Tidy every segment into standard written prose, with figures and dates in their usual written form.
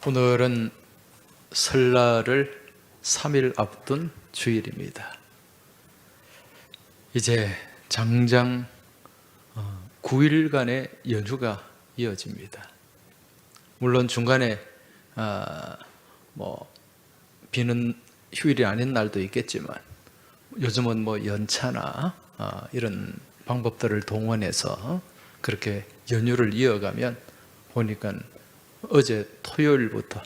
오늘은 설날을 3일 앞둔 주일입니다. 이제 장장 9일간의 연휴가 이어집니다. 물론 중간에 비는 휴일이 아닌 날도 있겠지만 요즘은 연차나 이런 방법들을 동원해서 그렇게 연휴를 이어가면 보니까 어제 토요일부터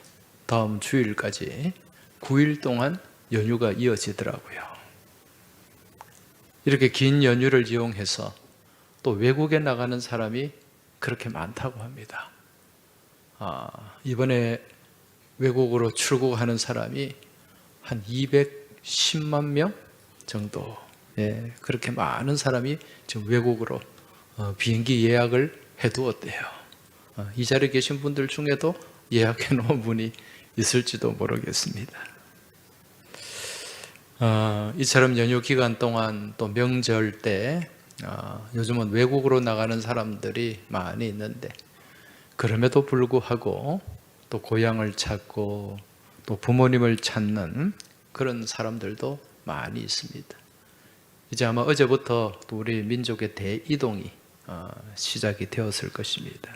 다음 주일까지 9일 동안 연휴가 이어지더라고요. 이렇게 긴 연휴를 이용해서 또 외국에 나가는 사람이 그렇게 많다고 합니다. 이번에 외국으로 출국하는 사람이 한 210만 명 정도, 그렇게 많은 사람이 지금 외국으로 비행기 예약을 해두었대요. 이 자리에 계신 분들 중에도 예약해 놓은 분이 있을지도 모르겠습니다. 이처럼 연휴 기간 동안 또 명절 때 요즘은 외국으로 나가는 사람들이 많이 있는데, 그럼에도 불구하고 또 고향을 찾고 또 부모님을 찾는 그런 사람들도 많이 있습니다. 이제 아마 어제부터 또 우리 민족의 대이동이 시작이 되었을 것입니다.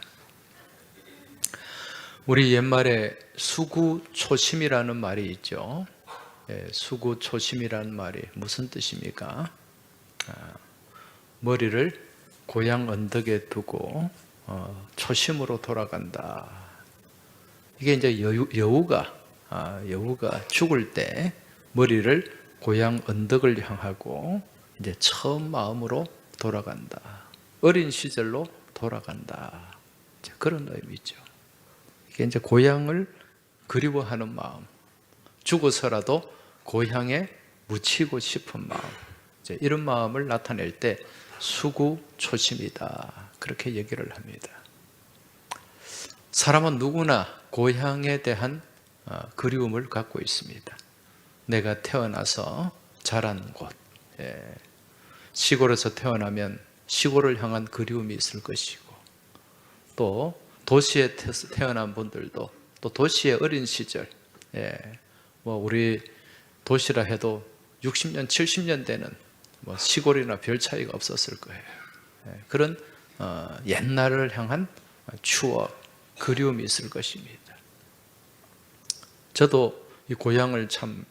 우리 옛말에 수구초심이라는 말이 있죠. 수구초심이라는 말이 무슨 뜻입니까? 머리를 고향 언덕에 두고 초심으로 돌아간다. 이게 이제 여우가 죽을 때 머리를 고향 언덕을 향하고 이제 처음 마음으로 돌아간다. 어린 시절로 돌아간다. 그런 의미죠. 이게 이제 고향을 그리워하는 마음, 죽어서라도 고향에 묻히고 싶은 마음, 이런 마음을 나타낼 때 수구초심이다, 그렇게 얘기를 합니다. 사람은 누구나 고향에 대한 그리움을 갖고 있습니다. 내가 태어나서 자란 곳, 시골에서 태어나면 시골을 향한 그리움이 있을 것이고, 또 도시에 태어난 분들도 또 도시의 어린 시절, 우리 도시라 해도 60년, 70년 대는 시골이나 별 차이가 없었을 거예요. 그런 옛날을 향한 추억, 그리움이 있을 것입니다. 저도 이 고향을 참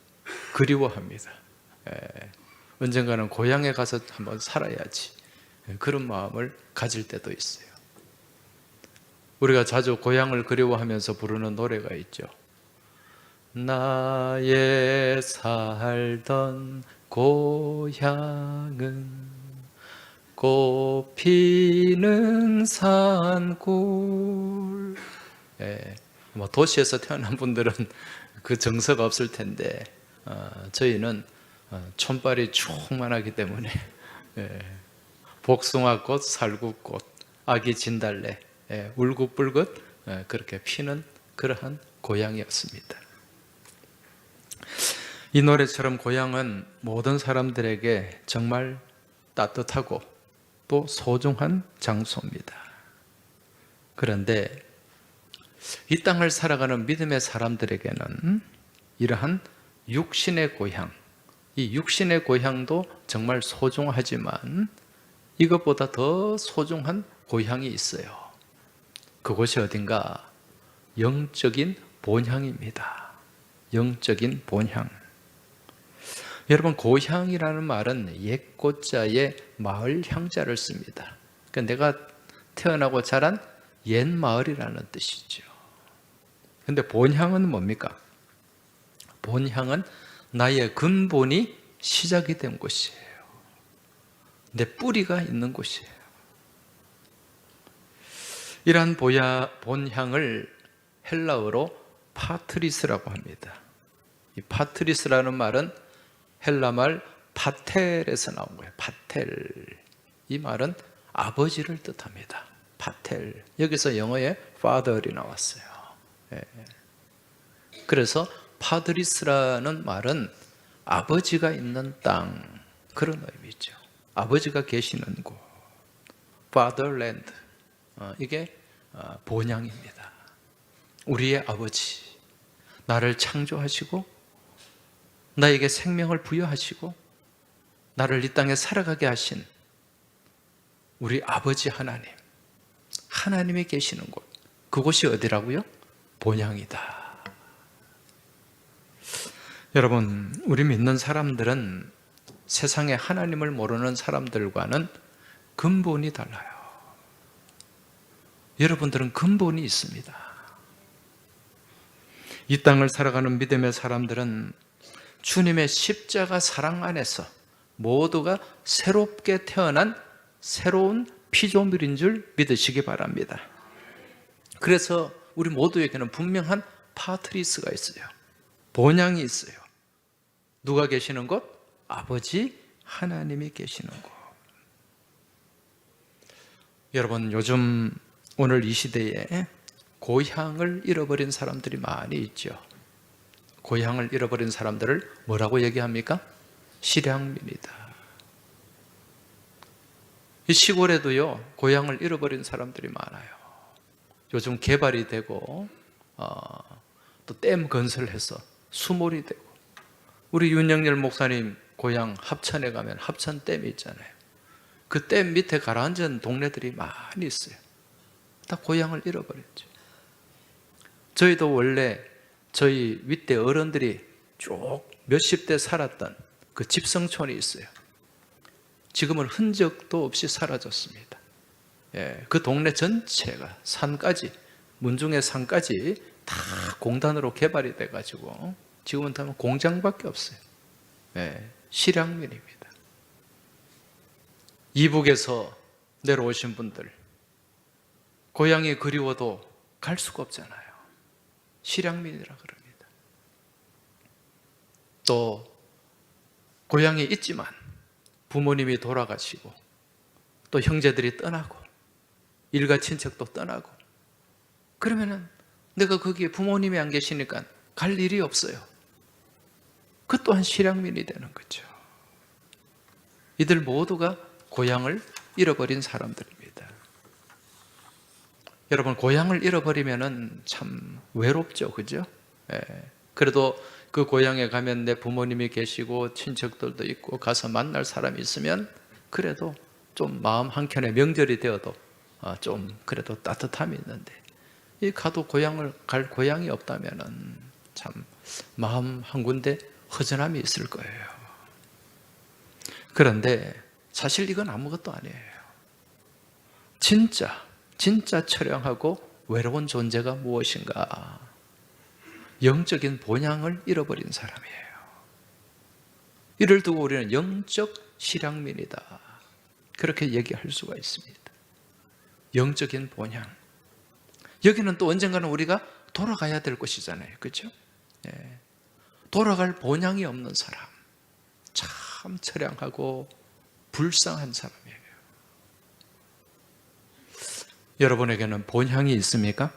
그리워합니다. 언젠가는 고향에 가서 한번 살아야지, 그런 마음을 가질 때도 있어요. 우리가 자주 고향을 그리워하면서 부르는 노래가 있죠. 나의 살던 고향은 꽃피는 산골. 도시에서 태어난 분들은 그 정서가 없을 텐데, 저희는 촌발이 충만하기 때문에 복숭아꽃, 살구꽃, 아기 진달래, 울긋불긋 그렇게 피는 그러한 고향이었습니다. 이 노래처럼 고향은 모든 사람들에게 정말 따뜻하고 또 소중한 장소입니다. 그런데 이 땅을 살아가는 믿음의 사람들에게는 이러한 육신의 고향, 이 육신의 고향도 정말 소중하지만 이것보다 더 소중한 고향이 있어요. 그곳이 어딘가? 영적인 본향입니다. 영적인 본향. 여러분, 고향이라는 말은 옛고자에 마을 향자를 씁니다. 그러니까 내가 태어나고 자란 옛 마을이라는 뜻이죠. 근데 본향은 뭡니까? 본향은 나의 근본이 시작이 된 곳이에요. 내 뿌리가 있는 곳이에요. 이러한 본향을 헬라어로 파트리스라고 합니다. 이 파트리스라는 말은 헬라말 파텔에서 나온 거예요. 파텔. 이 말은 아버지를 뜻합니다. 파텔. 여기서 영어에 father이 나왔어요. 그래서 파트리스라는 말은 아버지가 있는 땅, 그런 의미죠. 아버지가 계시는 곳. fatherland. 이게 본향입니다. 우리의 아버지, 나를 창조하시고 나에게 생명을 부여하시고 나를 이 땅에 살아가게 하신 우리 아버지 하나님, 하나님이 계시는 곳, 그곳이 어디라고요? 본향이다. 여러분, 우리 믿는 사람들은 세상에 하나님을 모르는 사람들과는 근본이 달라요. 여러분들은 근본이 있습니다. 이 땅을 살아가는 믿음의 사람들은 주님의 십자가 사랑 안에서 모두가 새롭게 태어난 새로운 피조물인 줄 믿으시기 바랍니다. 그래서 우리 모두에게는 분명한 파트리스가 있어요. 본향이 있어요. 누가 계시는 곳? 아버지 하나님이 계시는 곳. 여러분, 요즘 오늘 이 시대에 고향을 잃어버린 사람들이 많이 있죠. 고향을 잃어버린 사람들을 뭐라고 얘기합니까? 실향민이다. 이 시골에도요, 고향을 잃어버린 사람들이 많아요. 요즘 개발이 되고 또 댐 건설해서 수몰이 되고, 우리 윤영열 목사님 고향 합천에 가면 합천댐이 있잖아요. 그 댐 밑에 가라앉은 동네들이 많이 있어요. 다 고향을 잃어버렸죠. 저희도 원래 저희 윗대 어른들이 쭉 몇십 대 살았던 그 집성촌이 있어요. 지금은 흔적도 없이 사라졌습니다. 그 동네 전체가 산까지, 문중의 산까지 다 공단으로 개발이 돼가지고 지금은 다 공장밖에 없어요. 실향민입니다. 이북에서 내려오신 분들, 고향이 그리워도 갈 수가 없잖아요. 실향민이라 그럽니다. 또 고향이 있지만 부모님이 돌아가시고 또 형제들이 떠나고 일가 친척도 떠나고, 그러면은 내가 거기에 부모님이 안 계시니까 갈 일이 없어요. 그 또한 실향민이 되는 거죠. 이들 모두가 고향을 잃어버린 사람들입니다. 여러분, 고향을 잃어버리면은 참 외롭죠, 그죠? 그래도 그 고향에 가면 내 부모님이 계시고 친척들도 있고 가서 만날 사람이 있으면 그래도 좀 마음 한켠에 명절이 되어도 좀 그래도 따뜻함이 있는데, 이 가도 갈 고향이 없다면은 참 마음 한 군데 허전함이 있을 거예요. 그런데 사실 이건 아무것도 아니에요. 진짜 처량하고 외로운 존재가 무엇인가? 영적인 본향을 잃어버린 사람이에요. 이를 두고 우리는 영적 실향민이다, 그렇게 얘기할 수가 있습니다. 영적인 본향. 여기는 또 언젠가는 우리가 돌아가야 될 것이잖아요, 그렇죠? 돌아갈 본향이 없는 사람, 참 처량하고 불쌍한 사람이에요. 여러분에게는 본향이 있습니까?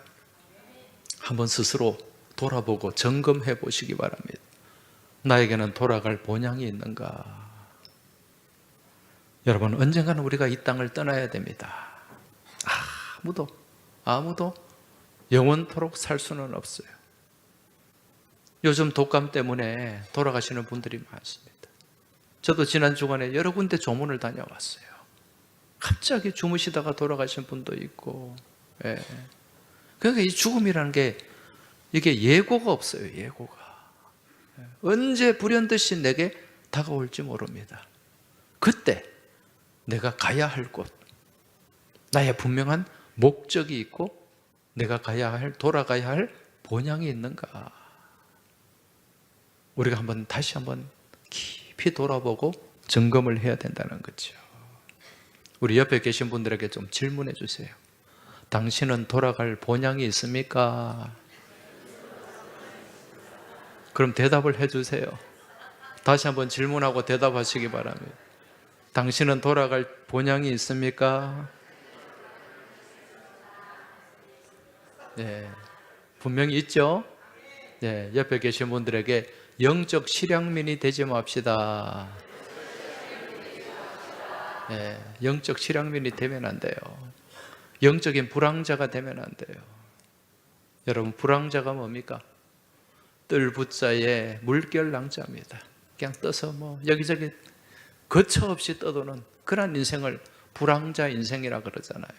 한번 스스로 돌아보고 점검해 보시기 바랍니다. 나에게는 돌아갈 본향이 있는가? 여러분, 언젠가는 우리가 이 땅을 떠나야 됩니다. 아무도 영원토록 살 수는 없어요. 요즘 독감 때문에 돌아가시는 분들이 많습니다. 저도 지난 주간에 여러 군데 조문을 다녀왔어요. 갑자기 주무시다가 돌아가신 분도 있고, 그러니까 이 죽음이라는 게 이게 예고가 없어요. 예고가. 언제 불현듯이 내게 다가올지 모릅니다. 그때 내가 가야 할 곳, 나의 분명한 목적이 있고 내가 돌아가야 할 본향이 있는가? 우리가 다시 한번 깊이 돌아보고 점검을 해야 된다는 거죠. 우리 옆에 계신 분들에게 좀 질문해 주세요. 당신은 돌아갈 본향이 있습니까? 그럼 대답을 해 주세요. 다시 한번 질문하고 대답하시기 바랍니다. 당신은 돌아갈 본향이 있습니까? 네, 분명히 있죠? 네, 옆에 계신 분들에게 영적 실향민이 되지 맙시다. 네, 영적 실향민이 되면 안 돼요. 영적인 불황자가 되면 안 돼요. 여러분, 불황자가 뭡니까? 뜰붓자에 물결낭자입니다. 그냥 떠서 여기저기 거처 없이 떠도는 그런 인생을 불황자 인생이라 그러잖아요.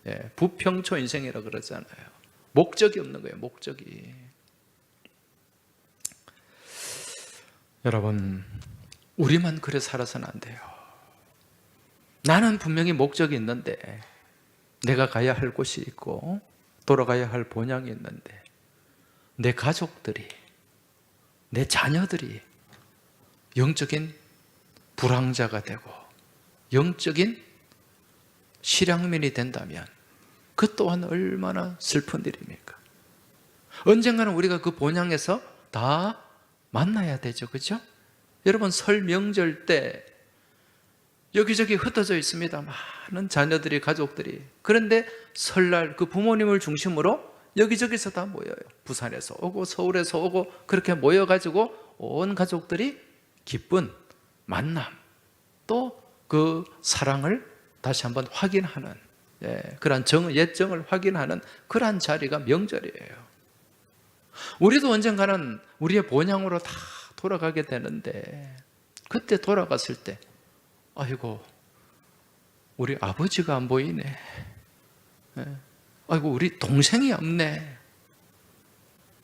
예, 부평초 인생이라 그러잖아요. 목적이 없는 거예요, 목적이. 여러분, 우리만 그래 살아서는 안 돼요. 나는 분명히 목적이 있는데, 내가 가야 할 곳이 있고 돌아가야 할 본향이 있는데, 내 가족들이, 내 자녀들이 영적인 불황자가 되고 영적인 실향민이 된다면 그 또한 얼마나 슬픈 일입니까? 언젠가는 우리가 그 본향에서 다 만나야 되죠, 그렇죠? 여러분, 설 명절 때 여기저기 흩어져 있습니다. 많은 자녀들이, 가족들이. 그런데 설날 그 부모님을 중심으로 여기저기서 다 모여요. 부산에서 오고 서울에서 오고 그렇게 모여가지고 온 가족들이 기쁜 만남, 또 그 사랑을 다시 한번 확인하는, 그러한 옛정을 확인하는 그러한 자리가 명절이에요. 우리도 언젠가는 우리의 본향으로 다 돌아가게 되는데, 그때 돌아갔을 때 아이고, 우리 아버지가 안 보이네. 아이고, 우리 동생이 없네.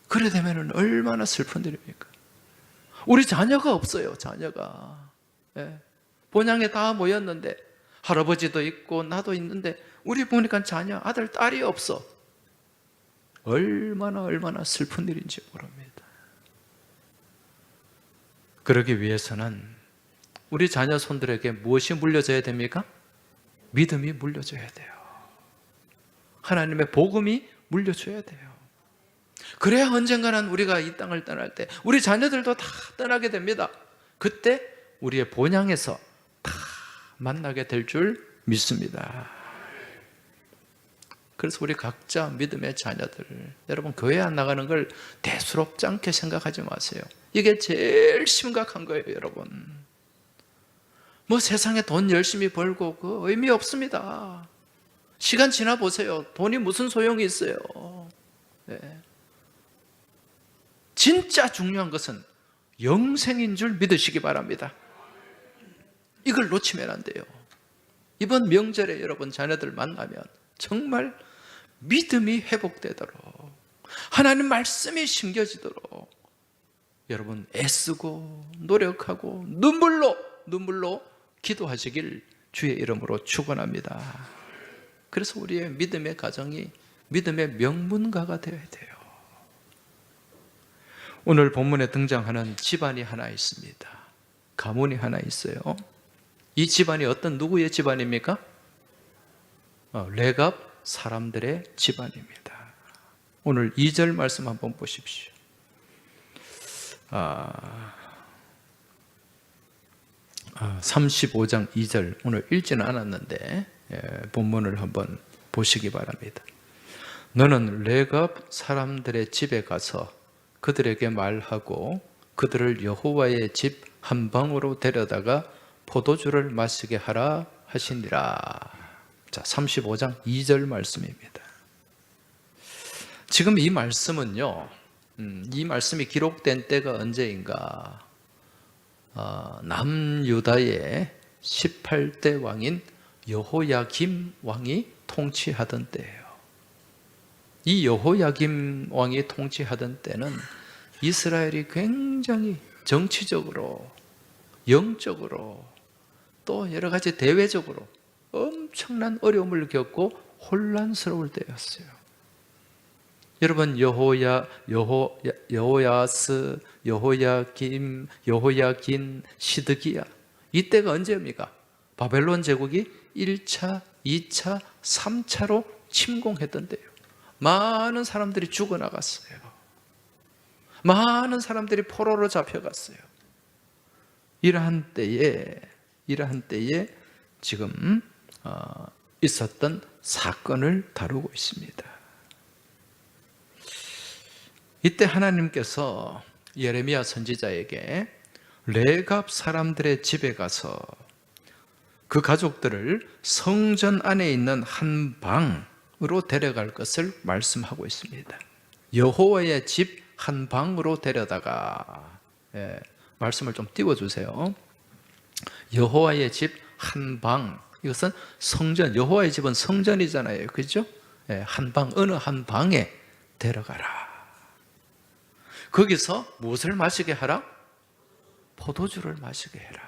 그래 되면 얼마나 슬픈 일입니까? 우리 자녀가 없어요, 자녀가. 본향에 다 모였는데, 할아버지도 있고 나도 있는데 우리 보니까 자녀, 아들, 딸이 없어. 얼마나 슬픈 일인지 모릅니다. 그러기 위해서는 우리 자녀 손들에게 무엇이 물려져야 됩니까? 믿음이 물려줘야 돼요. 하나님의 복음이 물려줘야 돼요. 그래야 언젠가는 우리가 이 땅을 떠날 때 우리 자녀들도 다 떠나게 됩니다. 그때 우리의 본향에서 다 만나게 될 줄 믿습니다. 그래서 우리 각자 믿음의 자녀들, 여러분, 교회 안 나가는 걸 대수롭지 않게 생각하지 마세요. 이게 제일 심각한 거예요, 여러분. 세상에 돈 열심히 벌고 그 의미 없습니다. 시간 지나 보세요. 돈이 무슨 소용이 있어요. 진짜 중요한 것은 영생인 줄 믿으시기 바랍니다. 이걸 놓치면 안 돼요. 이번 명절에 여러분 자녀들 만나면 정말 믿음이 회복되도록, 하나님 말씀이 심겨지도록 여러분 애쓰고 노력하고 눈물로 기도하시길 주의 이름으로 축원합니다. 그래서 우리의 믿음의 가정이 믿음의 명문가가 되어야 돼요. 오늘 본문에 등장하는 집안이 하나 있습니다. 가문이 하나 있어요. 이 집안이 어떤 누구의 집안입니까? 레갑 사람들의 집안입니다. 오늘 2절 말씀 한번 보십시오. 35장 2절, 오늘 읽지는 않았는데 본문을 한번 보시기 바랍니다. 너는 레갑 사람들의 집에 가서 그들에게 말하고 그들을 여호와의 집 한 방으로 데려다가 포도주를 마시게 하라 하시니라. 자, 35장 2절 말씀입니다. 지금 이 말씀은요, 이 말씀이 기록된 때가 언제인가? 남유다의 18대 왕인 여호야김 왕이 통치하던 때예요. 이 여호야김 왕이 통치하던 때는 이스라엘이 굉장히 정치적으로, 영적으로, 또 여러 가지 대외적으로 엄청난 어려움을 겪고 혼란스러울 때였어요. 여러분, 여호야스, 여호야김, 여호야긴, 시드기야, 이때가 언제입니까? 바벨론 제국이 1차, 2차, 3차로 침공했던 때예요. 많은 사람들이 죽어나갔어요. 많은 사람들이 포로로 잡혀갔어요. 이러한 때에 지금 있었던 사건을 다루고 있습니다. 이때 하나님께서 예레미야 선지자에게 레갑 사람들의 집에 가서 그 가족들을 성전 안에 있는 한 방으로 데려갈 것을 말씀하고 있습니다. 여호와의 집 한 방으로 데려다가, 말씀을 좀 띄워주세요. 여호와의 집 한 방, 이것은 성전, 여호와의 집은 성전이잖아요, 그렇죠? 한 방, 어느 한 방에 데려가라. 거기서 무엇을 마시게 하라? 포도주를 마시게 해라.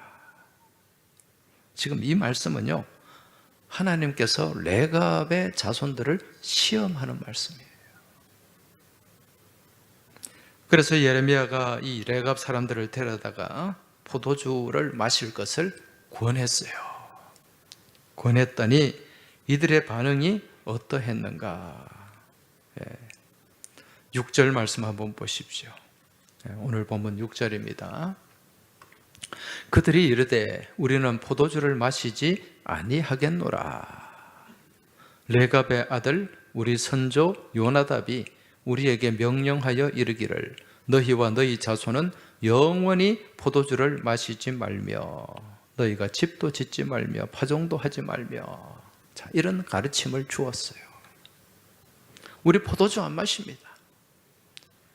지금 이 말씀은요, 하나님께서 레갑의 자손들을 시험하는 말씀이에요. 그래서 예레미야가 이 레갑 사람들을 데려다가 포도주를 마실 것을 권했어요. 권했더니 이들의 반응이 어떠했는가? 6절 말씀 한번 보십시오. 오늘 본문 6절입니다. 그들이 이르되 우리는 포도주를 마시지 아니하겠노라. 레갑의 아들 우리 선조 요나답이 우리에게 명령하여 이르기를 너희와 너희 자손은 영원히 포도주를 마시지 말며 너희가 집도 짓지 말며 파종도 하지 말며, 자, 이런 가르침을 주었어요. 우리 포도주 안 마십니다.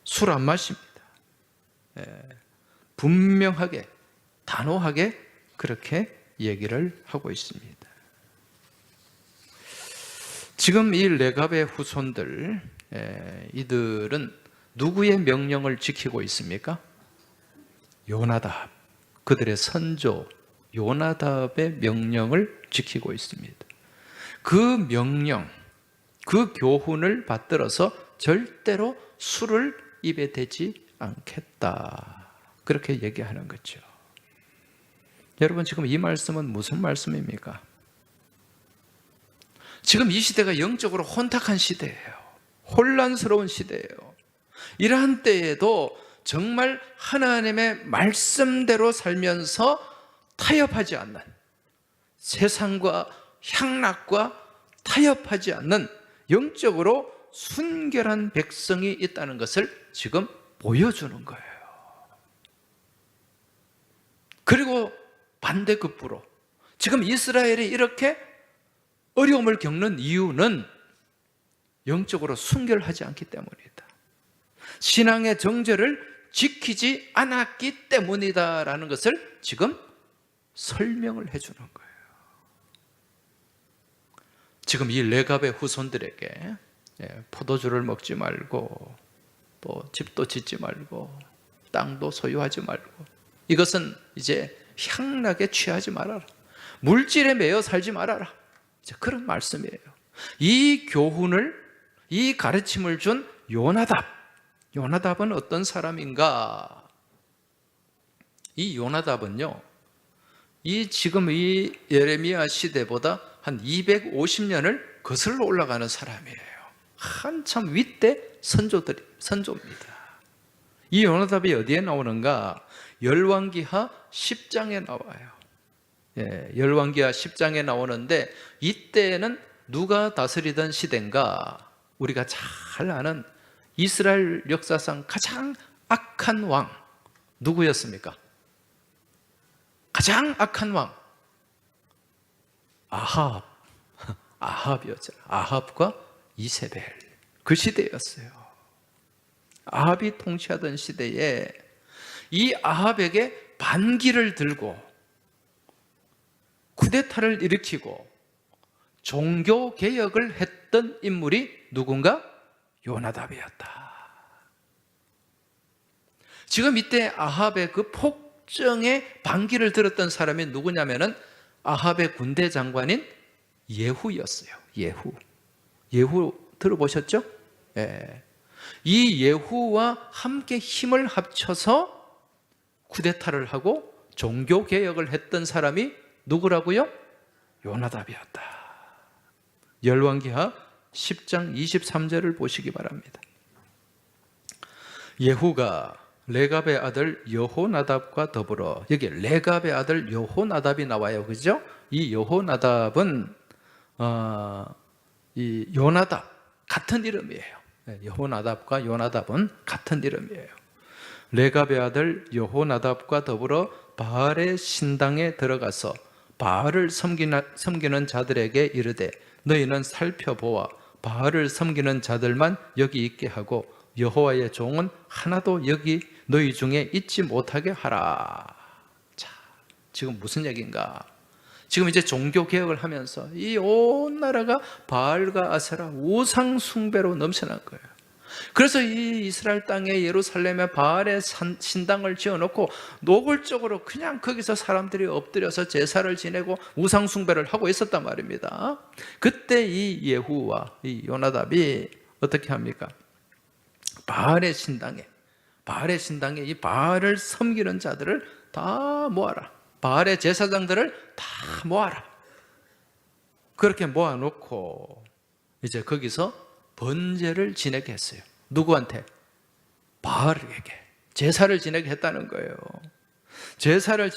술 안 마십니다. 분명하게 단호하게 그렇게 얘기를 하고 있습니다. 지금 이 레갑의 후손들, 이들은 누구의 명령을 지키고 있습니까? 요나답, 그들의 선조 요나답의 명령을 지키고 있습니다. 그 명령, 그 교훈을 받들어서 절대로 술을 입에 대지 않겠다, 그렇게 얘기하는 거죠. 여러분, 지금 이 말씀은 무슨 말씀입니까? 지금 이 시대가 영적으로 혼탁한 시대예요. 혼란스러운 시대예요. 이러한 때에도 정말 하나님의 말씀대로 살면서 타협하지 않는, 세상과 향락과 타협하지 않는 영적으로 순결한 백성이 있다는 것을 지금 보여주는 거예요. 그리고 반대급부로 지금 이스라엘이 이렇게 어려움을 겪는 이유는 영적으로 순결하지 않기 때문이다. 신앙의 정죄를 지키지 않았기 때문이다라는 것을 지금 설명을 해주는 거예요. 지금 이 레갑의 후손들에게 포도주를 먹지 말고 또 집도 짓지 말고 땅도 소유하지 말고, 이것은 이제 향락에 취하지 말아라, 물질에 매여 살지 말아라, 이제 그런 말씀이에요. 이 교훈을, 이 가르침을 준 요나답은 어떤 사람인가? 이 요나답은요, 지금 이 예레미야 시대보다 한 250년을 거슬러 올라가는 사람이에요. 한참 윗대 선조입니다. 이 요나답이 어디에 나오는가? 열왕기하 10장에 나와요. 열왕기하 10장에 나오는데, 이때는 누가 다스리던 시대인가? 우리가 잘 아는 이스라엘 역사상 가장 악한 왕 누구였습니까? 가장 악한 왕 아합이었죠. 아합과 이세벨, 그 시대였어요. 아합이 통치하던 시대에 이 아합에게 반기를 들고 쿠데타를 일으키고 종교 개혁을 했던 인물이 누군가? 요나답이었다. 지금 이때 아합의 그 폭정에 반기를 들었던 사람이 누구냐면은 아합의 군대 장관인 예후였어요. 예후 들어보셨죠? 이 예후와 함께 힘을 합쳐서 쿠데타를 하고 종교 개혁을 했던 사람이 누구라고요? 요나답이었다. 열왕기하 10장 23절을 보시기 바랍니다. 예후가 레갑의 아들 여호나답과 더불어, 여기 레갑의 아들 여호나답이 나와요, 그죠? 이 여호나답은 이 요나답 같은 이름이에요. 여호나답과 요나답은 같은 이름이에요. 레갑의 아들 여호나답과 더불어 바알의 신당에 들어가서 바알을 섬기는 자들에게 이르되 너희는 살펴보아 바알을 섬기는 자들만 여기 있게 하고 여호와의 종은 하나도 여기 너희 중에 있지 못하게 하라. 자, 지금 무슨 얘기인가? 지금 이제 종교 개혁을 하면서 이 온 나라가 바알과 아세라 우상 숭배로 넘쳐난 거예요. 그래서 이 이스라엘 땅에 예루살렘에 바알의 신당을 지어놓고 노골적으로 그냥 거기서 사람들이 엎드려서 제사를 지내고 우상 숭배를 하고 있었단 말입니다. 그때 이 예후와 이 요나답이 어떻게 합니까? 바알의 신당에 이 바알을 섬기는 자들을 다 모아라. 바알의 제사장들을 다 모아라. 그렇게 모아놓고 이제 거기서 번제를 지내게 했어요. 누구한테? 바알에게 제사를 지내게 했다는 거예요. 제사를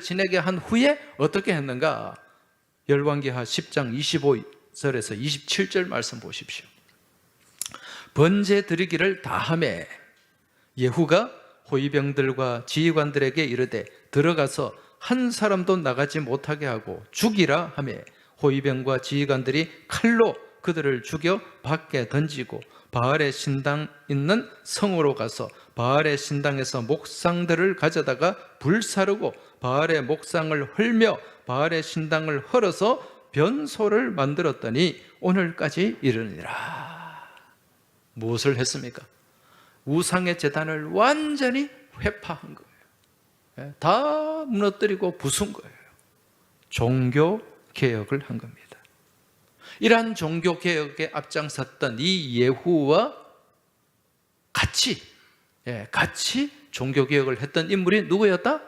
지내게 한 후에 어떻게 했는가? 열왕기하 10장 25절에서 27절 말씀 보십시오. 번제 드리기를 다하매 예후가 호위병들과 지휘관들에게 이르되 들어가서 한 사람도 나가지 못하게 하고 죽이라 하매 호위병과 지휘관들이 칼로 그들을 죽여 밖에 던지고 바알의 신당 있는 성으로 가서 바알의 신당에서 목상들을 가져다가 불사르고 바알의 목상을 헐며 바알의 신당을 헐어서 변소를 만들었더니 오늘까지 이르니라. 무엇을 했습니까? 우상의 제단을 완전히 회파한 거예요. 다 무너뜨리고 부순 거예요. 종교 개혁을 한 겁니다. 이러한 종교 개혁에 앞장섰던 이 예후와 같이 종교 개혁을 했던 인물이 누구였다?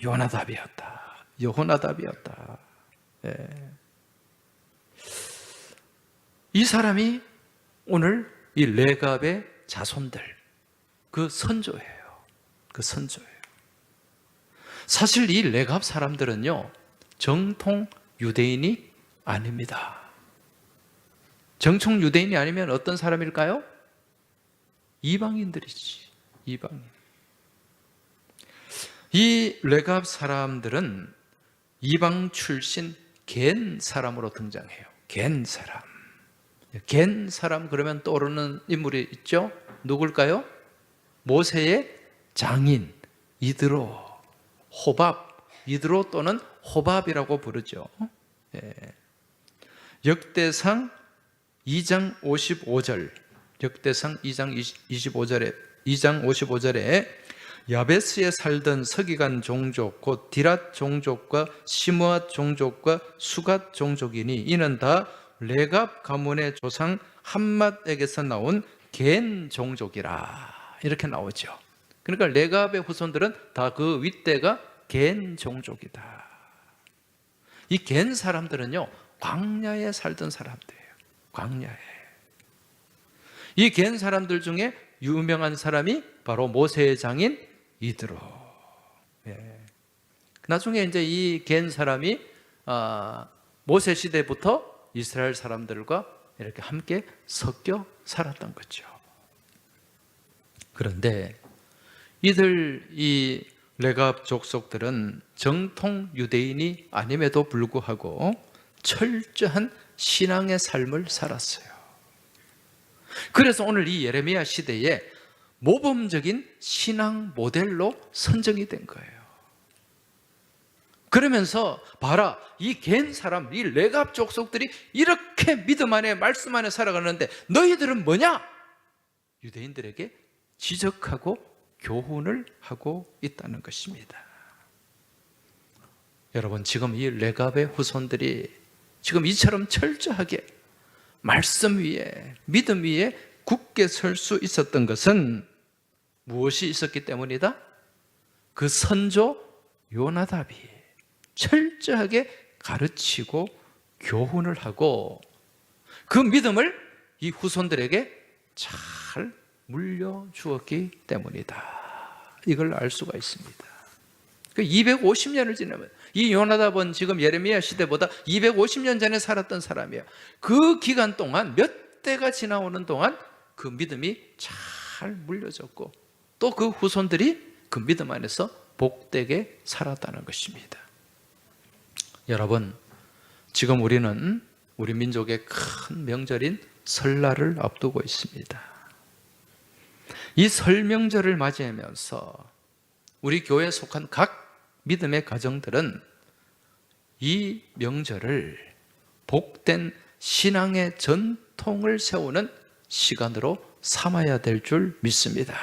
요나답이었다. 여호나답이었다. 이 사람이 오늘 이 레갑의 자손들, 그 선조예요. 사실 이 레갑 사람들은요, 정통 유대인이 아닙니다. 정통 유대인이 아니면 어떤 사람일까요? 이방인들이지. 이방인. 이 레갑 사람들은 이방 출신 겐 사람으로 등장해요. 겐 사람 그러면 떠오르는 인물이 있죠? 누굴까요? 모세의 장인 이드로, 호밥, 이드로 또는 호밥이라고 부르죠. 역대상 2장 55절, 역대상 2장 55절에 야베스에 살던 서기관 종족 곧 디랏 종족과 시므앗 종족과 수갓 종족이니 이는 다 레갑 가문의 조상 함맛에게서 나온 겐 종족이라. 이렇게 나오죠. 그러니까 레갑의 후손들은 다 그 윗대가 겐 종족이다. 이 겐 사람들은요, 광야에 살던 사람들이에요. 광야에. 이 겐 사람들 중에 유명한 사람이 바로 모세의 장인 이드로. 나중에 이제 이 겐 사람이 모세 시대부터 이스라엘 사람들과 이렇게 함께 섞여 살았던 거죠. 그런데 이 레갑 족속들은 정통 유대인이 아님에도 불구하고 철저한 신앙의 삶을 살았어요. 그래서 오늘 이 예레미야 시대에 모범적인 신앙 모델로 선정이 된 거예요. 그러면서 봐라, 이 겐 사람, 이 레갑 족속들이 이렇게 믿음 안에 말씀 안에 살아가는데 너희들은 뭐냐? 유대인들에게 지적하고 교훈을 하고 있다는 것입니다. 여러분, 지금 이 레갑의 후손들이 지금 이처럼 철저하게 말씀 위에, 믿음 위에 굳게 설 수 있었던 것은 무엇이 있었기 때문이다? 그 선조 요나답이 철저하게 가르치고 교훈을 하고 그 믿음을 이 후손들에게 잘 물려주었기 때문이다. 이걸 알 수가 있습니다. 250년을 지나면 이 요나답은 지금 예레미야 시대보다 250년 전에 살았던 사람이에요. 그 기간 동안 몇 대가 지나오는 동안 그 믿음이 잘 물려졌고 또 그 후손들이 그 믿음 안에서 복되게 살았다는 것입니다. 여러분, 지금 우리는 우리 민족의 큰 명절인 설날을 앞두고 있습니다. 이 설 명절을 맞이하면서 우리 교회에 속한 각 믿음의 가정들은 이 명절을 복된 신앙의 전통을 세우는 시간으로 삼아야 될 줄 믿습니다.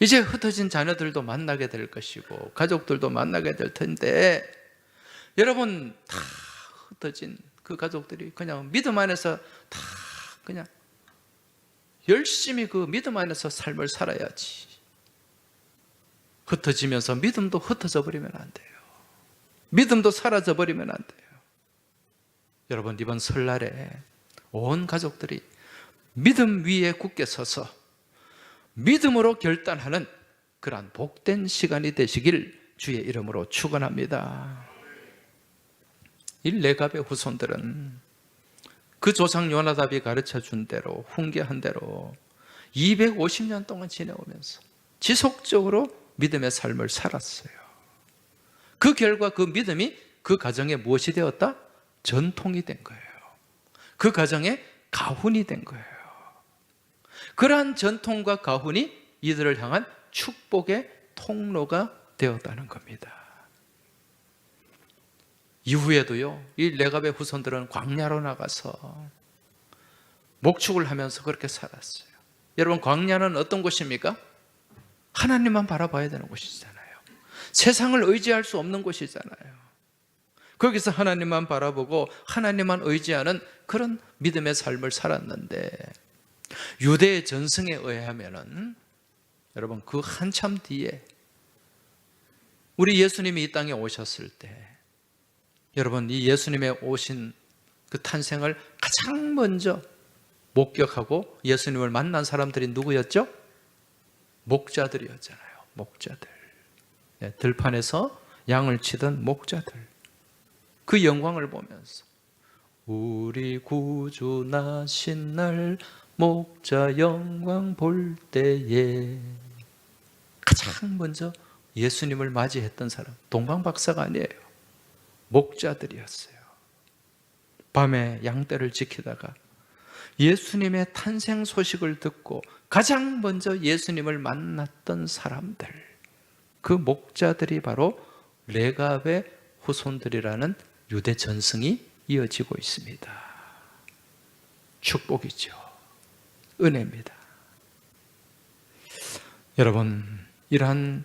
이제 흩어진 자녀들도 만나게 될 것이고 가족들도 만나게 될 텐데, 여러분 다 흩어진 그 가족들이 그냥 믿음 안에서 다 그냥 열심히 그 믿음 안에서 삶을 살아야지. 흩어지면서 믿음도 흩어져 버리면 안 돼요. 믿음도 사라져 버리면 안 돼요. 여러분, 이번 설날에 온 가족들이 믿음 위에 굳게 서서 믿음으로 결단하는 그러한 복된 시간이 되시길 주의 이름으로 축원합니다. 이 레갑의 후손들은 그 조상 요나답이 가르쳐 준 대로, 훈계한 대로 250년 동안 지내오면서 지속적으로 믿음의 삶을 살았어요. 그 결과 그 믿음이 그 가정에 무엇이 되었다? 전통이 된 거예요. 그 가정에 가훈이 된 거예요. 그러한 전통과 가훈이 이들을 향한 축복의 통로가 되었다는 겁니다. 이후에도요, 이 레갑의 후손들은 광야로 나가서 목축을 하면서 그렇게 살았어요. 여러분, 광야는 어떤 곳입니까? 하나님만 바라봐야 되는 곳이잖아요. 세상을 의지할 수 없는 곳이잖아요. 거기서 하나님만 바라보고 하나님만 의지하는 그런 믿음의 삶을 살았는데, 유대의 전승에 의하면은 여러분, 그 한참 뒤에 우리 예수님이 이 땅에 오셨을 때, 여러분, 이 예수님의 오신 그 탄생을 가장 먼저 목격하고 예수님을 만난 사람들이 누구였죠? 목자들이었잖아요. 목자들. 들판에서 양을 치던 목자들. 그 영광을 보면서 우리 구주 나신 날 목자 영광 볼 때에, 가장 먼저 예수님을 맞이했던 사람, 동방박사가 아니에요. 목자들이었어요. 밤에 양떼를 지키다가 예수님의 탄생 소식을 듣고 가장 먼저 예수님을 만났던 사람들, 그 목자들이 바로 레갑의 후손들이라는 유대 전승이 이어지고 있습니다. 축복이죠. 은혜입니다. 여러분, 이러한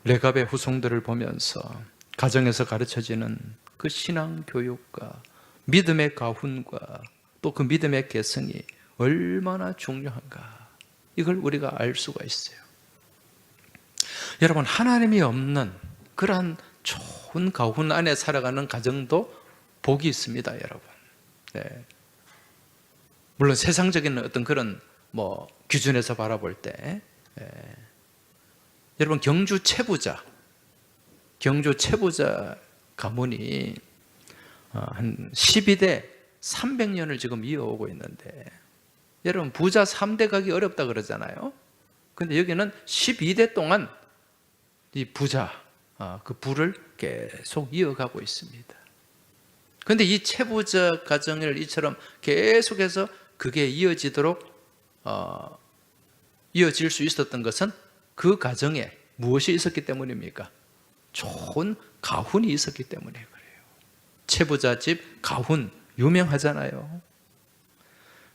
레갑의 후손들을 보면서 가정에서 가르쳐지는 그 신앙 교육과 믿음의 가훈과 또 그 믿음의 개성이 얼마나 중요한가, 이걸 우리가 알 수가 있어요. 여러분, 하나님이 없는 그러한 좋은 가훈 안에 살아가는 가정도 복이 있습니다, 여러분. 네. 물론 세상적인 어떤 그런 기준에서 바라볼 때, 여러분, 경주 채부자 가문이 한 12대 300년을 지금 이어오고 있는데, 여러분, 부자 3대 가기 어렵다 그러잖아요. 근데 여기는 12대 동안 이 부자, 그 부를 계속 이어가고 있습니다. 근데 이 채부자 가정을 이처럼 계속해서 그게 이어지도록 이어질 수 있었던 것은 그 가정에 무엇이 있었기 때문입니까? 좋은 가훈이 있었기 때문에 그래요. 채부자 집 가훈 유명하잖아요.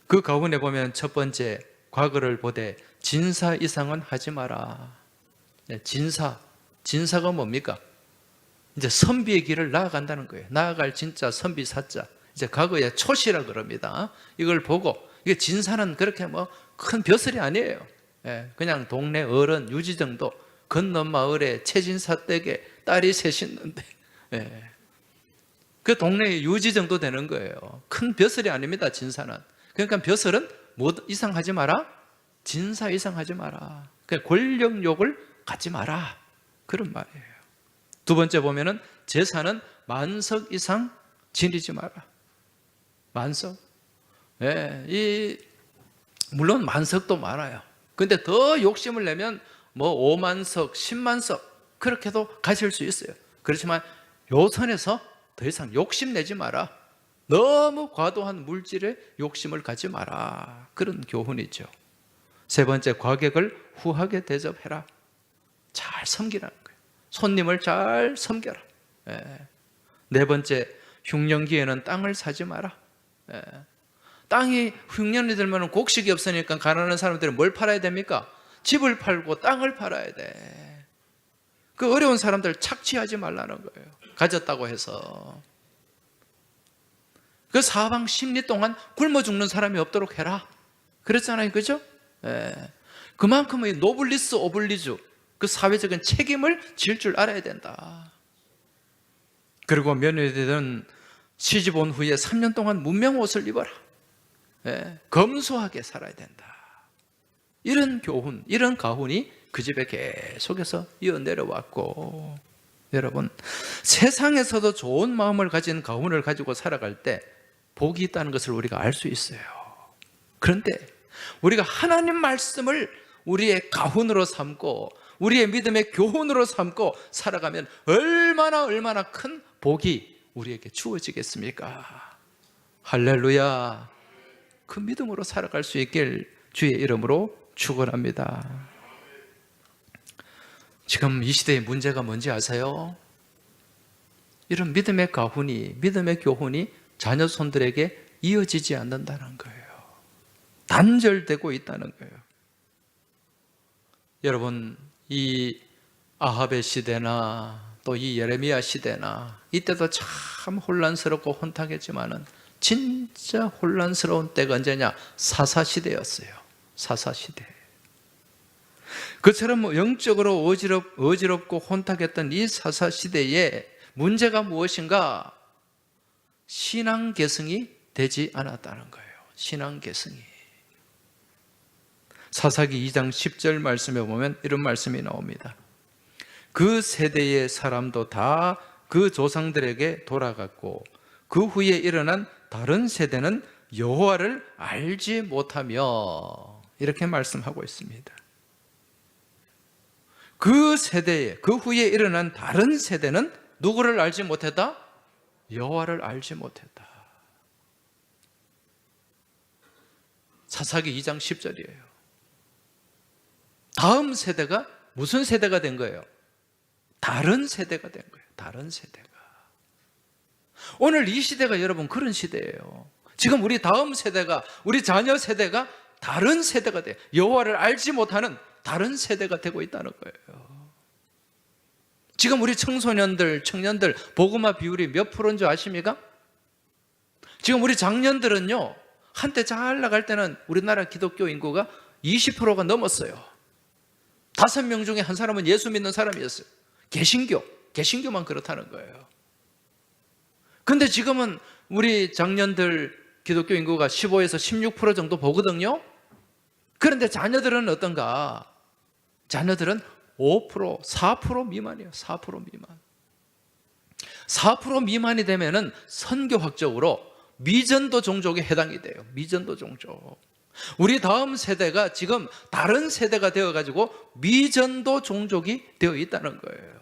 그 가훈에 보면 첫 번째, 과거를 보되 진사 이상은 하지 마라. 진사가 뭡니까? 이제 선비의 길을 나아간다는 거예요. 나아갈 진짜, 선비 사자. 이제 과거에 초시라 그럽니다. 이걸 보고, 이게 진사는 그렇게 큰 벼슬이 아니에요. 그냥 동네 어른 유지 정도, 건넌 마을에 최진사 댁에 딸이 셋 있는데, 그 동네 유지 정도 되는 거예요. 큰 벼슬이 아닙니다, 진사는. 그러니까 벼슬은 뭐 이상하지 마라? 진사 이상하지 마라. 그러니까 권력욕을 갖지 마라, 그런 말이에요. 두 번째 보면은 제사는 만석 이상 지니지 마라. 만석. 물론 만석도 많아요. 근데 더 욕심을 내면 5만석, 10만석 그렇게도 가질 수 있어요. 그렇지만 요 선에서 더 이상 욕심내지 마라. 너무 과도한 물질에 욕심을 가지 마라. 그런 교훈이죠. 세 번째, 과객을 후하게 대접해라. 잘 섬기라는 거예요. 손님을 잘 섬겨라. 네 번째, 흉년기에는 땅을 사지 마라. 땅이 흉년이 들면 곡식이 없으니까 가난한 사람들은 뭘 팔아야 됩니까? 집을 팔고 땅을 팔아야 돼. 그 어려운 사람들 착취하지 말라는 거예요. 가졌다고 해서. 그 사방 10리 동안 굶어 죽는 사람이 없도록 해라. 그랬잖아요. 그죠? 그만큼의 노블리스 오블리주, 그 사회적인 책임을 질 줄 알아야 된다. 그리고 며느리들은 시집 온 후에 3년 동안 문명 옷을 입어라. 검소하게 살아야 된다. 이런 교훈, 이런 가훈이 그 집에 계속해서 이어 내려왔고, 여러분, 세상에서도 좋은 마음을 가진 가훈을 가지고 살아갈 때 복이 있다는 것을 우리가 알 수 있어요. 그런데 우리가 하나님 말씀을 우리의 가훈으로 삼고 우리의 믿음의 교훈으로 삼고 살아가면 얼마나 큰 복이 우리에게 주어지겠습니까? 할렐루야. 그 믿음으로 살아갈 수 있길 주의 이름으로 축원합니다. 지금 이 시대의 문제가 뭔지 아세요? 이런 믿음의 가훈이, 믿음의 교훈이 자녀 손들에게 이어지지 않는다는 거예요. 단절되고 있다는 거예요. 여러분, 이 아합의 시대나 또 이 예레미야 시대나 이때도 참 혼란스럽고 혼탁했지만은 진짜 혼란스러운 때가 언제냐? 사사시대였어요. 사사시대. 그처럼 영적으로 어지럽고 혼탁했던 이 사사시대에 문제가 무엇인가? 신앙 계승이 되지 않았다는 거예요. 신앙 계승이. 사사기 2장 10절 말씀에 보면 이런 말씀이 나옵니다. 그 세대의 사람도 다 그 조상들에게 돌아갔고 그 후에 일어난 다른 세대는 여호와를 알지 못하며, 이렇게 말씀하고 있습니다. 그 세대에, 그 후에 일어난 다른 세대는 누구를 알지 못했다? 여호와를 알지 못했다. 사사기 2장 10절이에요. 다음 세대가 무슨 세대가 된 거예요? 다른 세대가 된 거예요. 다른 세대가. 오늘 이 시대가 여러분 그런 시대예요. 지금 우리 다음 세대가, 우리 자녀 세대가 다른 세대가 돼요. 여호와를 알지 못하는 다른 세대가 되고 있다는 거예요. 지금 우리 청소년들, 청년들 복음화 비율이 몇 프로인 줄 아십니까? 지금 우리 장년들은요, 한때 잘 나갈 때는 우리나라 기독교 인구가 20%가 넘었어요. 5명 중에 한 사람은 예수 믿는 사람이었어요. 개신교만 그렇다는 거예요. 근데 지금은 우리 장년들 기독교 인구가 15에서 16% 정도 보거든요. 그런데 자녀들은 어떤가? 자녀들은 5%, 4% 미만이에요. 4% 미만. 4% 미만이 되면은 선교학적으로 미전도 종족에 해당이 돼요. 미전도 종족. 우리 다음 세대가 지금 다른 세대가 되어가지고 미전도 종족이 되어 있다는 거예요.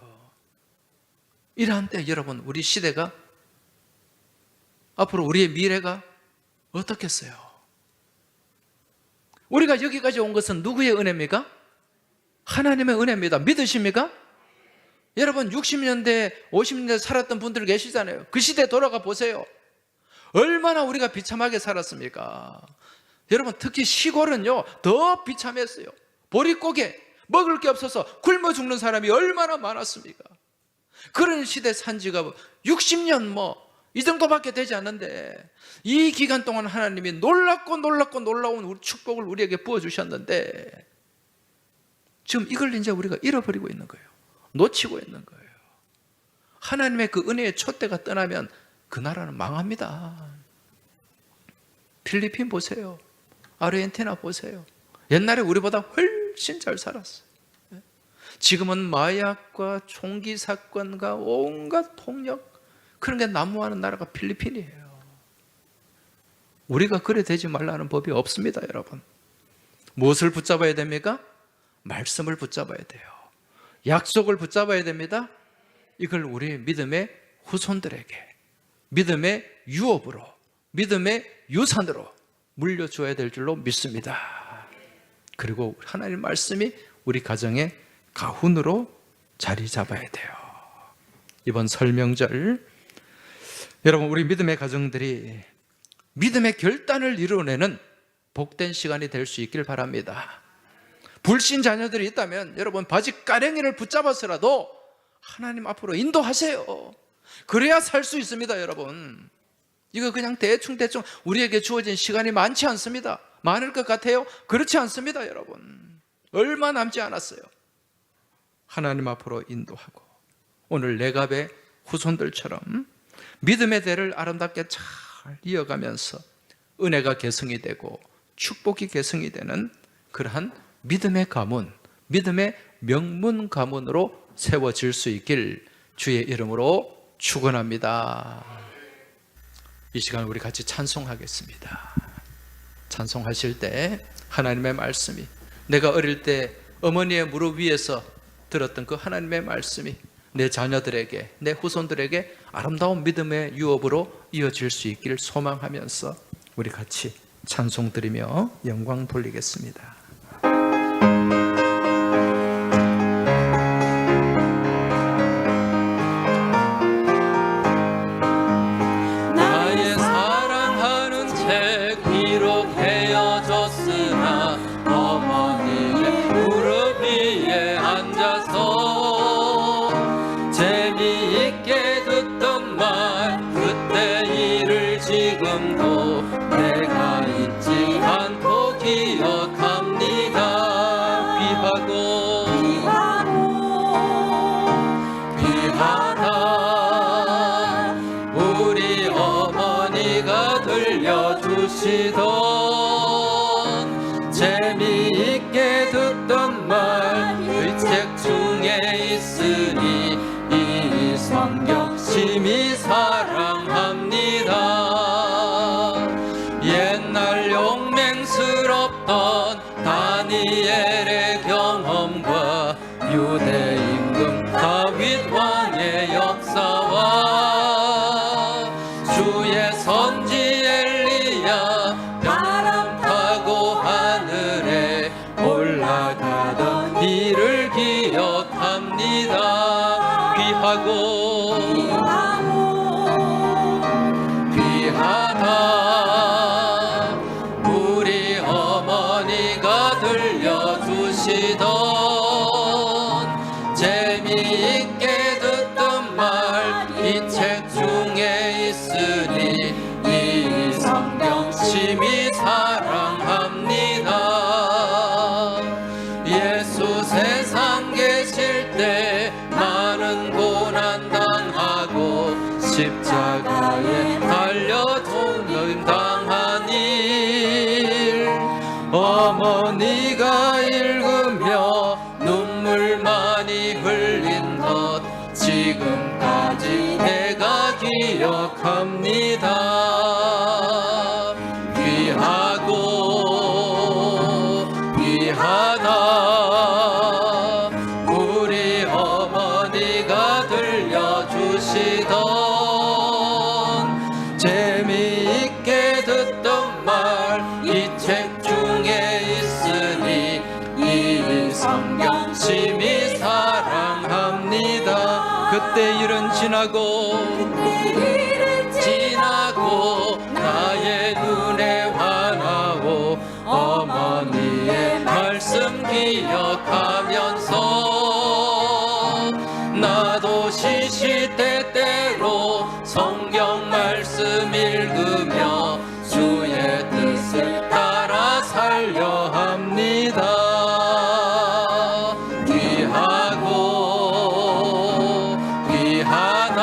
이러한 때 여러분, 우리 시대가, 앞으로 우리의 미래가 어떻겠어요? 우리가 여기까지 온 것은 누구의 은혜입니까? 하나님의 은혜입니다. 믿으십니까? 여러분, 60년대, 50년대 살았던 분들 계시잖아요. 그 시대 돌아가 보세요. 얼마나 우리가 비참하게 살았습니까? 여러분, 특히 시골은요 더 비참했어요. 보릿고개, 먹을 게 없어서 굶어 죽는 사람이 얼마나 많았습니까? 그런 시대 산 지가 60년 이 정도밖에 되지 않는데, 이 기간 동안 하나님이 놀랍고 놀라운 우리 축복을 우리에게 부어주셨는데, 지금 이걸 이제 우리가 잃어버리고 있는 거예요. 놓치고 있는 거예요. 하나님의 그 은혜의 촛대가 떠나면 그 나라는 망합니다. 필리핀 보세요. 아르헨티나 보세요. 옛날에 우리보다 훨씬 잘 살았어요. 지금은 마약과 총기 사건과 온갖 폭력, 그런 게 난무하는 나라가 필리핀이에요. 우리가 그래 되지 말라는 법이 없습니다, 여러분. 무엇을 붙잡아야 됩니까? 말씀을 붙잡아야 돼요. 약속을 붙잡아야 됩니다. 이걸 우리 믿음의 후손들에게 믿음의 유업으로, 믿음의 유산으로 물려줘야 될 줄로 믿습니다. 그리고 하나님의 말씀이 우리 가정의 가훈으로 자리 잡아야 돼요. 이번 설 명절 여러분, 우리 믿음의 가정들이 믿음의 결단을 이루어내는 복된 시간이 될 수 있길 바랍니다. 불신 자녀들이 있다면 여러분, 바지 가랭이를 붙잡아서라도 하나님 앞으로 인도하세요. 그래야 살 수 있습니다. 여러분, 이거 그냥 대충 우리에게 주어진 시간이 많지 않습니다. 많을 것 같아요? 그렇지 않습니다. 여러분, 얼마 남지 않았어요. 하나님 앞으로 인도하고 오늘 레갑의 후손들처럼 믿음의 대를 아름답게 잘 이어가면서 은혜가 계승이 되고 축복이 계승이 되는 그러한 믿음의 가문, 믿음의 명문 가문으로 세워질 수 있길 주의 이름으로 축원합니다. 이 시간 우리 같이 찬송하겠습니다. 찬송하실 때 하나님의 말씀이, 내가 어릴 때 어머니의 무릎 위에서 들었던 그 하나님의 말씀이 내 자녀들에게, 내 후손들에게 아름다운 믿음의 유업으로 이어질 수 있기를 소망하면서 우리 같이 찬송 드리며 영광 돌리겠습니다. 나의 사랑하는 책 비록 헤어졌으나 어머니의 무릎 위에 앉아서 재미있게 듣던 말 그때 일을 지금도 내가 잊지 않고 기억합니다. 귀하다 우리 어머니가 들려주시던 재미있게 듣던 말 그 책 중에 있으니 이 성경 심히 사랑합니다. 옛날 용맹스럽던 다니엘의 경험과 유대 임금 다윗 왕의 역사와 주의 선지 엘리야 바람 타고 하늘에 올라가던 일을 기억합니다. 귀하다 우리 어머니가 들려주시던 재미있게 듣던 말 이 책 중에 있으니 이 성경 심히 사랑합니다. 예수 세상 계실 때 많은 고난 당하고 십자가에 달려 종을 당한 일 어머니가 읽으며 눈물 많이 흘린 것 지금까지 내가 기억합니다. 귀하다 우리 어머니가 들려주시던 재미있게 듣던 말 이 책 중에 있으니 이 성경 심히 사랑합니다. 그때 일은 지나고 나의 눈에 환하고 어머니의 말씀 기억하면서 나도 시시때때로 성경 말씀 읽으며 주의 뜻을 따라 살려 합니다. 귀하다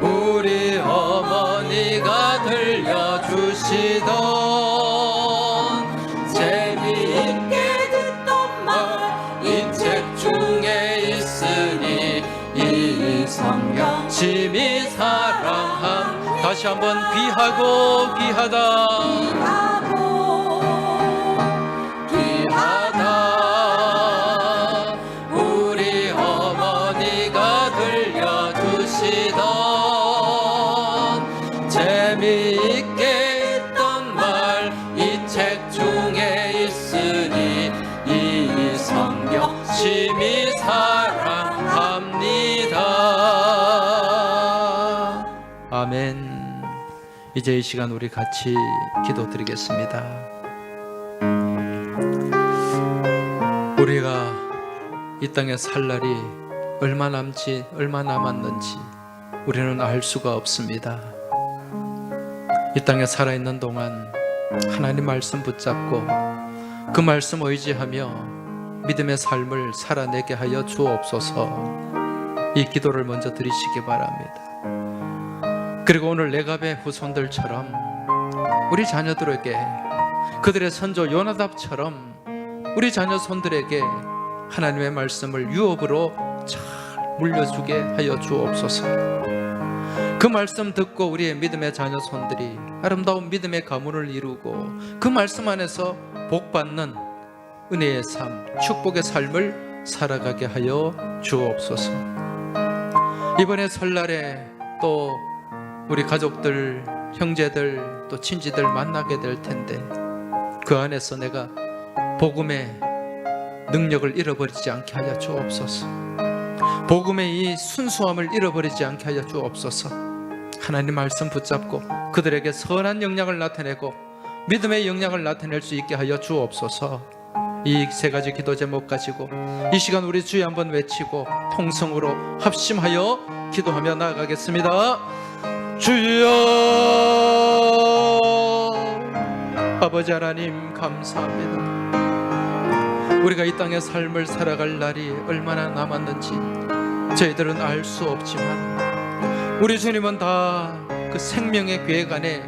우리 어머니가 들려주시던 재미있게 듣던 말 이 책 중에 있으니 이 성경 심히 사랑함. 다시 한번 귀하다 우리 어머니가 들려주시던 재미있게 듣던 말 이 책 중에 심히 사랑합니다. 아멘. 이제 이 시간 우리 같이 기도드리겠습니다. 우리가 이 땅에 살 날이 얼마 남았는지 우리는 알 수가 없습니다. 이 땅에 살아있는 동안 하나님 말씀 붙잡고 그 말씀 의지하며 믿음의 삶을 살아내게 하여 주옵소서. 이 기도를 먼저 드리시기 바랍니다. 그리고 오늘 레갑의 후손들처럼 우리 자녀들에게, 그들의 선조 요나답처럼 우리 자녀 손들에게 하나님의 말씀을 유업으로 잘 물려주게 하여 주옵소서. 그 말씀 듣고 우리의 믿음의 자녀 손들이 아름다운 믿음의 가문을 이루고 그 말씀 안에서 복받는 은혜의 삶, 축복의 삶을 살아가게 하여 주옵소서. 이번에 설날에 또 우리 가족들, 형제들, 또 친지들 만나게 될 텐데 그 안에서 내가 복음의 능력을 잃어버리지 않게 하여 주옵소서. 복음의 이 순수함을 잃어버리지 않게 하여 주옵소서. 하나님 말씀 붙잡고 그들에게 선한 영향을 나타내고 믿음의 영향을 나타낼 수 있게 하여 주옵소서. 이 세 가지 기도 제목 가지고 이 시간 우리 주여 한번 외치고 통성으로 합심하여 기도하며 나아가겠습니다. 주여, 아버지 하나님 감사합니다. 우리가 이 땅의 삶을 살아갈 날이 얼마나 남았는지 저희들은 알 수 없지만 우리 주님은 다 그 생명의 계획 안에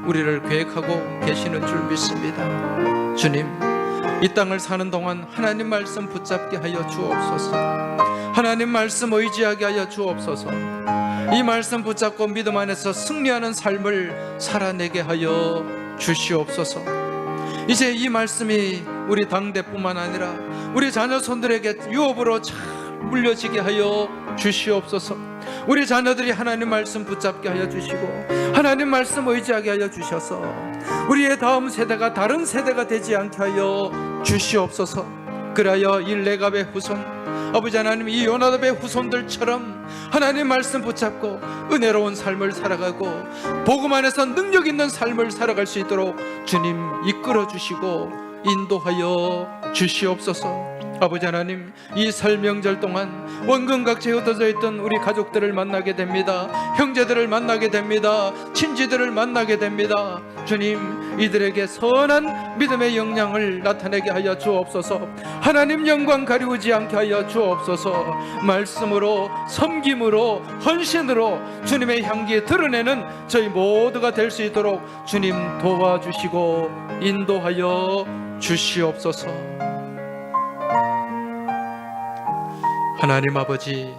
우리를 계획하고 계시는 줄 믿습니다. 주님, 이 땅을 사는 동안 하나님 말씀 붙잡게 하여 주옵소서. 하나님 말씀 의지하게 하여 주옵소서. 이 말씀 붙잡고 믿음 안에서 승리하는 삶을 살아내게 하여 주시옵소서. 이제 이 말씀이 우리 당대뿐만 아니라 우리 자녀 손들에게 유업으로 잘 물려지게 하여 주시옵소서. 우리 자녀들이 하나님 말씀 붙잡게 하여 주시고 하나님 말씀 의지하게 하여 주셔서 우리의 다음 세대가 다른 세대가 되지 않게 하여 주시옵소서. 그리하여 이 레갑의 후손, 아버지 하나님 이 요나답의 후손들처럼 하나님 말씀 붙잡고 은혜로운 삶을 살아가고 복음 안에서 능력 있는 삶을 살아갈 수 있도록 주님 이끌어 주시고 인도하여 주시옵소서. 아버지 하나님, 이 설 명절 동안 원근 각지에 흩어져 있던 우리 가족들을 만나게 됩니다. 형제들을 만나게 됩니다. 친지들을 만나게 됩니다. 주님, 이들에게 선한 믿음의 영향을 나타내게 하여 주옵소서. 하나님 영광 가리우지 않게 하여 주옵소서. 말씀으로, 섬김으로, 헌신으로 주님의 향기 드러내는 저희 모두가 될 수 있도록 주님 도와주시고 인도하여 주시옵소서. 하나님 아버지,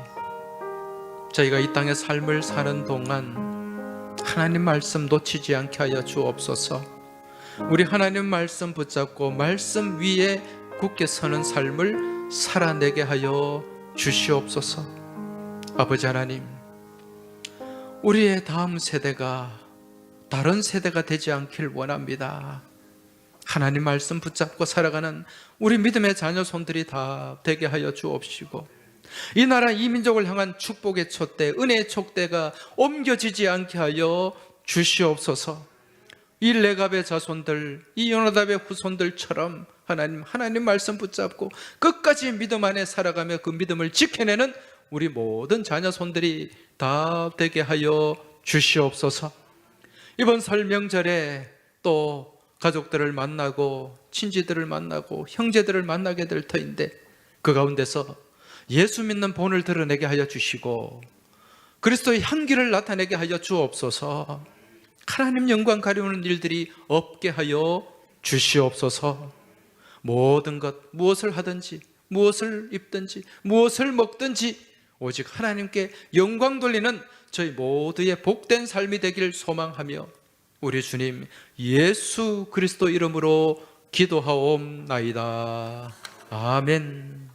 저희가 이 땅의 삶을 사는 동안 하나님 말씀 놓치지 않게 하여 주옵소서. 우리 하나님 말씀 붙잡고 말씀 위에 굳게 서는 삶을 살아내게 하여 주시옵소서. 아버지 하나님, 우리의 다음 세대가 다른 세대가 되지 않길 원합니다. 하나님 말씀 붙잡고 살아가는 우리 믿음의 자녀 손들이 다 되게 하여 주옵시고 이 나라 이 민족을 향한 축복의 촛대, 은혜의 촛대가 옮겨지지 않게 하여 주시옵소서. 이 레갑의 자손들, 이 요나답의 후손들처럼 하나님 말씀 붙잡고 끝까지 믿음 안에 살아가며 그 믿음을 지켜내는 우리 모든 자녀 손들이 다 되게 하여 주시옵소서. 이번 설 명절에 또 가족들을 만나고 친지들을 만나고 형제들을 만나게 될 터인데 그 가운데서 예수 믿는 본을 드러내게 하여 주시고 그리스도의 향기를 나타내게 하여 주옵소서. 하나님 영광 가리우는 일들이 없게 하여 주시옵소서. 모든 것, 무엇을 하든지 무엇을 입든지 무엇을 먹든지 오직 하나님께 영광 돌리는 저희 모두의 복된 삶이 되기를 소망하며 우리 주님 예수 그리스도 이름으로 기도하옵나이다. 아멘.